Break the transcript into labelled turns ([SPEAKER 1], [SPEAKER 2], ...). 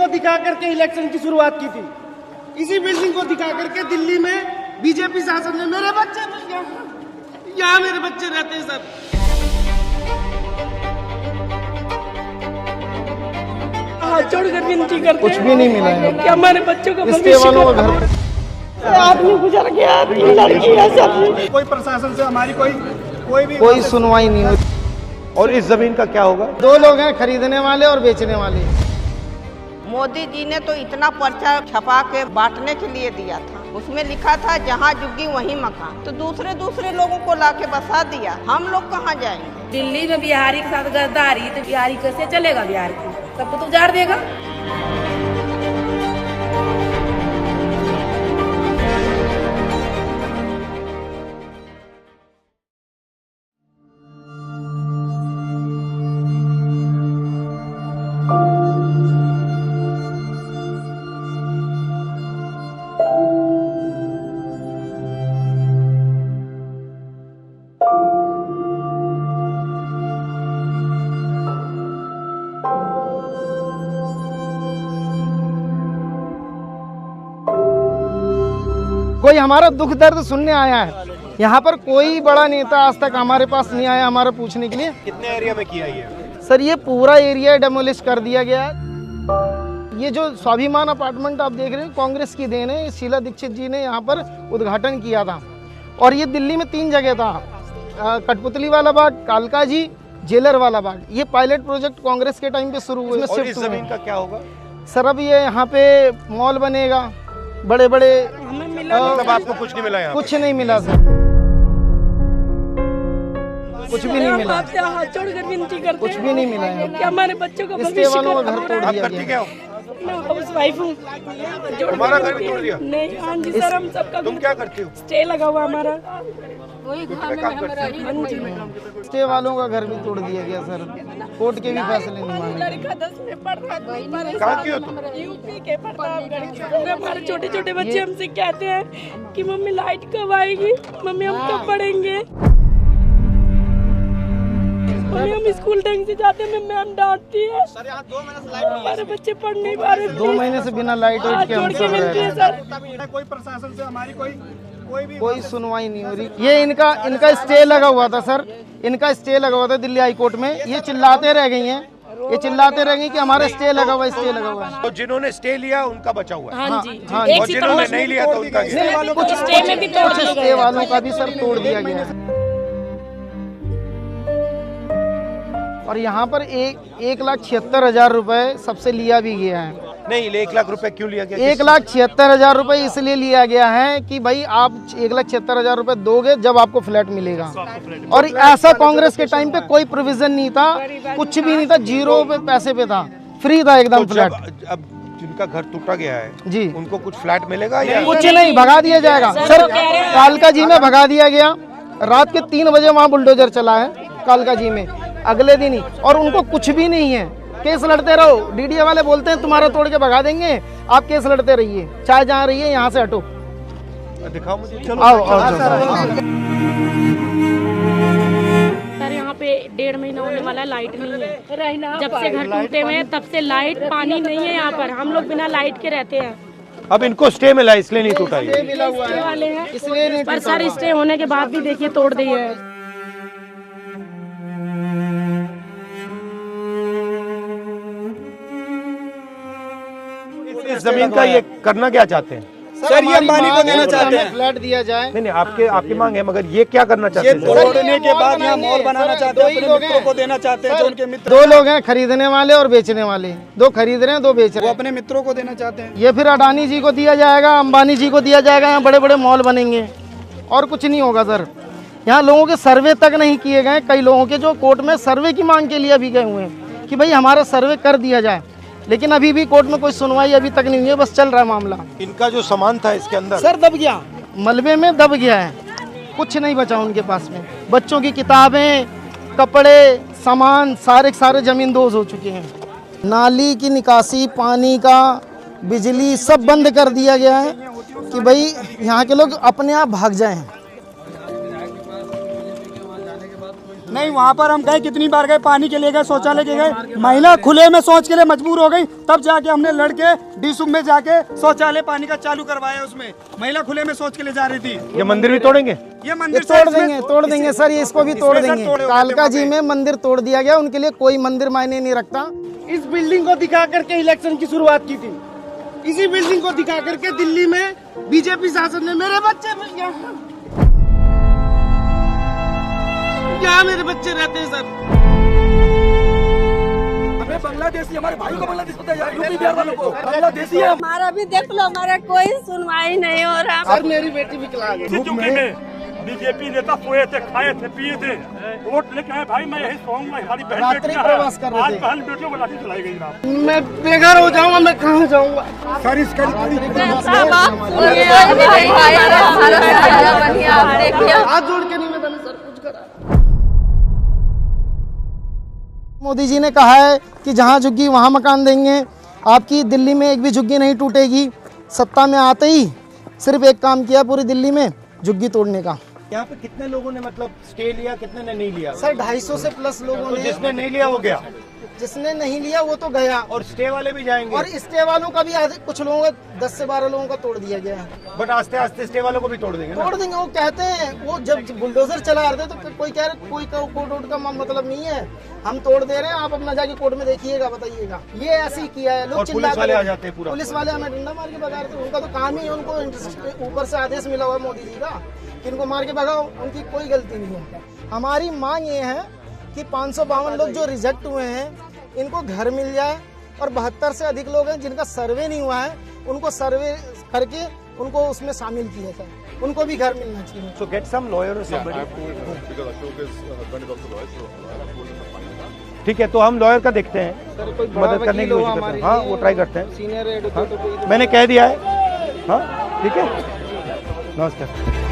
[SPEAKER 1] को दिखा करके इलेक्शन की शुरुआत की थी। इसी बिल्डिंग को दिखा करके दिल्ली में बीजेपी शासन ने मेरे बच्चे यहाँ मेरे बच्चे रहते हैं सर।
[SPEAKER 2] छोड़कर विनती करते
[SPEAKER 3] कुछ भी नहीं मिला है
[SPEAKER 2] कि हमारे बच्चों का
[SPEAKER 3] इसके वालों का घर
[SPEAKER 2] आदमी गुजर गया, 3 लड़कियां सब।
[SPEAKER 4] कोई प्रशासन से हमारी कोई
[SPEAKER 3] सुनवाई नहीं हुई।
[SPEAKER 5] और इस जमीन का क्या होगा?
[SPEAKER 3] 2 लोग हैं, खरीदने वाले और बेचने वाले।
[SPEAKER 6] मोदी जी ने तो इतना पर्चा छपा के बांटने के लिए दिया था, उसमें लिखा था जहाँ झुग्गी वहीं मकान, तो दूसरे लोगों को लाके बसा दिया। हम लोग कहाँ जाएंगे?
[SPEAKER 2] दिल्ली में बिहारी के साथ गद्दारी, तो बिहारी कैसे चलेगा? बिहार को सबको तो उजाड़ देगा।
[SPEAKER 3] कोई हमारा दुख दर्द सुनने आया है? यहाँ पर कोई बड़ा नेता आज तक हमारे पास नहीं आया हमारा पूछने के लिए।
[SPEAKER 5] कितने एरिया में किया ये?
[SPEAKER 3] सर ये पूरा एरिया डेमोलिश कर दिया गया है। ये जो स्वाभिमान अपार्टमेंट आप देख रहे हैं कांग्रेस की देन है। शीला दीक्षित जी ने यहाँ पर उद्घाटन किया था और ये दिल्ली में 3 जगह था, कठपुतली वाला बाग, कालका जी, जेलर वाला बाग। ये पायलट प्रोजेक्ट कांग्रेस के टाइम पे शुरू हुए।
[SPEAKER 5] और इस जमीन का क्या होगा?
[SPEAKER 3] सर अब ये यहाँ पे मॉल बनेगा, बड़े बड़े।
[SPEAKER 5] मतलब आपको कुछ नहीं मिला यहाँ?
[SPEAKER 3] कुछ नहीं मिला सर, कुछ भी नहीं मिला।
[SPEAKER 2] आपसे हाथ जोड़कर विनती करते
[SPEAKER 3] कुछ भी नहीं मिला है।
[SPEAKER 2] कि हमारे बच्चों का
[SPEAKER 3] इसके वालों का घर तोड़
[SPEAKER 5] आप
[SPEAKER 3] दिया
[SPEAKER 5] करती
[SPEAKER 3] गया।
[SPEAKER 5] क्या हो?
[SPEAKER 2] मैं हाउस वाइफ हूँ।
[SPEAKER 5] तुम्हारा घर भी तोड़ दिया?
[SPEAKER 2] नहीं, हाँ जी सर, हम सबका
[SPEAKER 5] तुम क्या करती हो?
[SPEAKER 2] स्टे लगा हुआ हमारा।
[SPEAKER 3] स्टे वालों का घर भी तोड़ दिया गया सर। कोर्ट के भी फैसले नहीं माने।
[SPEAKER 2] लड़का 10 में पढ़ रहा है।
[SPEAKER 5] कहाँ की हो तुम?
[SPEAKER 2] यूपी के प्रतापगढ़ के। हमारे छोटे छोटे बच्चे हमसे कहते हैं कि मम्मी लाइट कब आएगी, मम्मी हम कब पढ़ेंगे, मम्मी हम स्कूल ढंग से जाते हैं, मैम डांटती है। हमारे बच्चे पढ़ नहीं पा रहे।
[SPEAKER 3] 2 महीने से बिना लाइट उठ के हम सब रह रहे हैं।
[SPEAKER 4] सर कोई प्रशासन से हमारी
[SPEAKER 3] कोई सुनवाई नहीं हो रही। ये इनका स्टे लगा हुआ था सर, इनका स्टे लगा हुआ था दिल्ली हाई कोर्ट में। ये चिल्लाते रह गई हैं, ये चिल्लाते रह गई कि हमारा स्टे लगा हुआ, स्टे लगा हुआ है।
[SPEAKER 5] तो जिन्होंने स्टे लिया उनका बचा हुआ है?
[SPEAKER 2] हाँ जी,
[SPEAKER 3] हाँ,
[SPEAKER 5] और जिन्होंने नहीं लिया तो उनका क्या?
[SPEAKER 3] कुछ
[SPEAKER 2] स्टे में भी तोड़ दिया
[SPEAKER 3] स्टे वालों का भी सर तोड़ दिया गया है। और यहाँ पर 1,76,000 रुपए सबसे लिया भी गया है।
[SPEAKER 5] नहीं, 1 लाख रुपए क्यों लिया गया?
[SPEAKER 3] 1,76,000 रुपए इसलिए लिया गया है कि भाई आप 1,76,000 रुपए दोगे जब आपको फ्लैट मिलेगा। और ऐसा कांग्रेस के टाइम पे कोई प्रोविजन नहीं था, कुछ भी नहीं था, 0 पे पैसे पे था, फ्री था एकदम फ्लैट।
[SPEAKER 5] अब जिनका घर टूटा गया है
[SPEAKER 3] जी,
[SPEAKER 5] उनको कुछ फ्लैट मिलेगा या
[SPEAKER 3] कुछ नहीं, भगा दिया जाएगा सर। कालका जी में भगा दिया गया, रात के 3 बजे वहाँ बुलडोजर चला है कालका जी में, अगले दिन ही। और उनको कुछ भी नहीं है, केस लड़ते रहो। डीडीए वाले बोलते हैं तुम्हारा तोड़ के भगा देंगे, आप केस लड़ते रहिए, चाहे जहाँ रहिए, यहाँ से हटो।
[SPEAKER 5] दिखाओ मुझे।
[SPEAKER 3] आओ
[SPEAKER 7] सर यहाँ पे 1.5 महीना होने वाला है, लाइट नहीं है। जब से घर टूटे हुए हैं तब से लाइट पानी नहीं है यहाँ पर। हम लोग बिना लाइट के रहते हैं।
[SPEAKER 5] अब इनको स्टे मिला इसलिए नहीं टूटा ये?
[SPEAKER 3] मिला हुआ
[SPEAKER 7] स्टे वाले हैं,
[SPEAKER 3] इसलिए नहीं
[SPEAKER 7] पर सर स्टे होने के बाद भी देखिए तोड़ दिए है।
[SPEAKER 5] इस जमीन का ये करना क्या चाहते हैं?
[SPEAKER 4] सर ये अंबानी को देना चाहते हैं।
[SPEAKER 3] फ्लैट दिया जाए।
[SPEAKER 5] नहीं, आपकी मांग है, मगर ये क्या करना चाहते हैं?
[SPEAKER 4] तोड़ने के बाद यहाँ मॉल बनाना चाहते हैं, अपने मित्रों को देना चाहते हैं, जो उनके मित्र।
[SPEAKER 3] 2 लोग हैं, खरीदने वाले और बेचने वाले। 2 खरीद रहे हैं, 2 बेच रहे
[SPEAKER 4] वो
[SPEAKER 3] हैं।
[SPEAKER 4] अपने मित्रों को देना चाहते हैं।
[SPEAKER 3] ये फिर अडानी जी को दिया जाएगा, अंबानी जी को दिया जाएगा, यहाँ बड़े बड़े मॉल बनेंगे और कुछ नहीं होगा सर। यहाँ लोगों के सर्वे तक नहीं किए गए। कई लोगों के जो कोर्ट में सर्वे की मांग के लिए अभी गए हुए हैं कि भाई हमारा सर्वे कर दिया जाए, लेकिन अभी भी कोर्ट में कोई सुनवाई अभी तक नहीं हुई है, बस चल रहा है मामला।
[SPEAKER 5] इनका जो सामान था इसके अंदर
[SPEAKER 3] सर दब गया, मलबे में दब गया है, कुछ नहीं बचा उनके पास में। बच्चों की किताबें, कपड़े, सामान सारे जमींदोज हो चुके हैं। नाली की निकासी, पानी का, बिजली सब बंद कर दिया गया है कि भाई यहाँ के लोग अपने आप भाग जाएं।
[SPEAKER 4] नहीं, वहाँ पर हम गए, कितनी बार गए, पानी के लिए गए, शौचालय के गए, महिला खुले में शौच के लिए मजबूर हो गई, तब जाके हमने लड़के डीसुम में जाके शौचालय पानी का चालू करवाया। उसमें महिला खुले में शौच के लिए जा रही थी।
[SPEAKER 5] ये मंदिर भी तोड़ेंगे?
[SPEAKER 4] ये मंदिर
[SPEAKER 3] तोड़ देंगे सर, ये इसको भी तोड़ देंगे। कालका जी में मंदिर तोड़ दिया गया, उनके लिए कोई मंदिर मायने नहीं रखता।
[SPEAKER 1] इस बिल्डिंग को दिखा करके इलेक्शन की शुरुआत की थी। इसी बिल्डिंग को दिखा करके दिल्ली में बीजेपी शासन ने मेरे बच्चे यहाँ मेरे बच्चे रहते हैं सर।
[SPEAKER 4] हमें बांग्लादेशी, हमारे भाई को बांग्लादेश पता है, यूपी बिहार वालों को बांग्लादेशी है।
[SPEAKER 2] हमारा भी देख लो, हमारा कोई सुनवाई नहीं हो रहा।
[SPEAKER 1] सर मेरी बेटी विकलांग है।
[SPEAKER 8] बीजेपी नेता सोए थे, खाए थे, पिए थे, वोट लेके आए। भाई मैं यही कहूँगा, हमारी बहन
[SPEAKER 3] रात्रि
[SPEAKER 8] बेटियां
[SPEAKER 3] प्रवास कर
[SPEAKER 8] हैं,
[SPEAKER 3] रहे
[SPEAKER 8] आज
[SPEAKER 3] थे।
[SPEAKER 8] बहन बेटियों को लाठी चलाई गई जनाब।
[SPEAKER 1] मैं बेघर हो जाऊंगा, मैं कहाँ जाऊंगा?
[SPEAKER 4] सर इसका
[SPEAKER 1] हाथ जोड़ के निवेदन है सर, कुछ करा।
[SPEAKER 3] मोदी जी ने कहा है कि जहाँ झुग्गी वहाँ मकान देंगे। आपकी दिल्ली में एक भी झुग्गी नहीं टूटेगी। सत्ता में आते ही सिर्फ एक काम किया पूरी दिल्ली में, झुग्गी तोड़ने का।
[SPEAKER 5] यहाँ पे कितने लोगों ने मतलब स्टे लिया, कितने ने नहीं लिया?
[SPEAKER 3] सर 250 से प्लस लोगों
[SPEAKER 5] तो
[SPEAKER 3] ने।
[SPEAKER 5] जिसने नहीं लिया वो गया,
[SPEAKER 3] जिसने नहीं लिया वो तो गया।
[SPEAKER 5] और स्टे वाले भी जाएंगे।
[SPEAKER 3] और स्टे वालों का भी आधे, कुछ लोगों का 10 से 12 लोगों का तोड़ दिया गया है।
[SPEAKER 5] बट आस्ते आस्ते स्टे वालों को भी तोड़ देंगे ना?
[SPEAKER 3] तोड़ देंगे। वो कहते हैं, वो जब बुलडोजर चला रहे थे तो कोई कह रहे कोई कोर्ट वोट का मतलब नहीं है, हम तोड़ दे रहे हैं, आप अपना जाके कोर्ट में देखिएगा, बताइएगा। ये ऐसे ही किया है। लोग
[SPEAKER 5] और पुलिस वाले आ जाते हैं पूरा।
[SPEAKER 3] पुलिस वाले हमें डंडा मार के भगा रहे थे। उनका तो काम ही है, उनको ऊपर से आदेश मिला हुआ है मोदी जी का कि इनको मार के भगाओ। उनकी कोई गलती नहीं है। हमारी मांग ये है कि 552 लोग जो रिजेक्ट हुए हैं इनको घर मिल जाए, और 72 से अधिक लोग हैं जिनका सर्वे नहीं हुआ है, उनको सर्वे करके उनको उसमें शामिल किया जाए, उनको भी घर मिलना चाहिए।
[SPEAKER 5] So get some lawyer or somebody. ठीक है, तो हम लॉयर का देखते हैं, मदद करने की कोशिश करते हैं। हाँ, वो ट्राई करते हैं।
[SPEAKER 3] सीनियर एडवोकेट
[SPEAKER 5] मैंने कह दिया है। हाँ ठीक है, नमस्कार।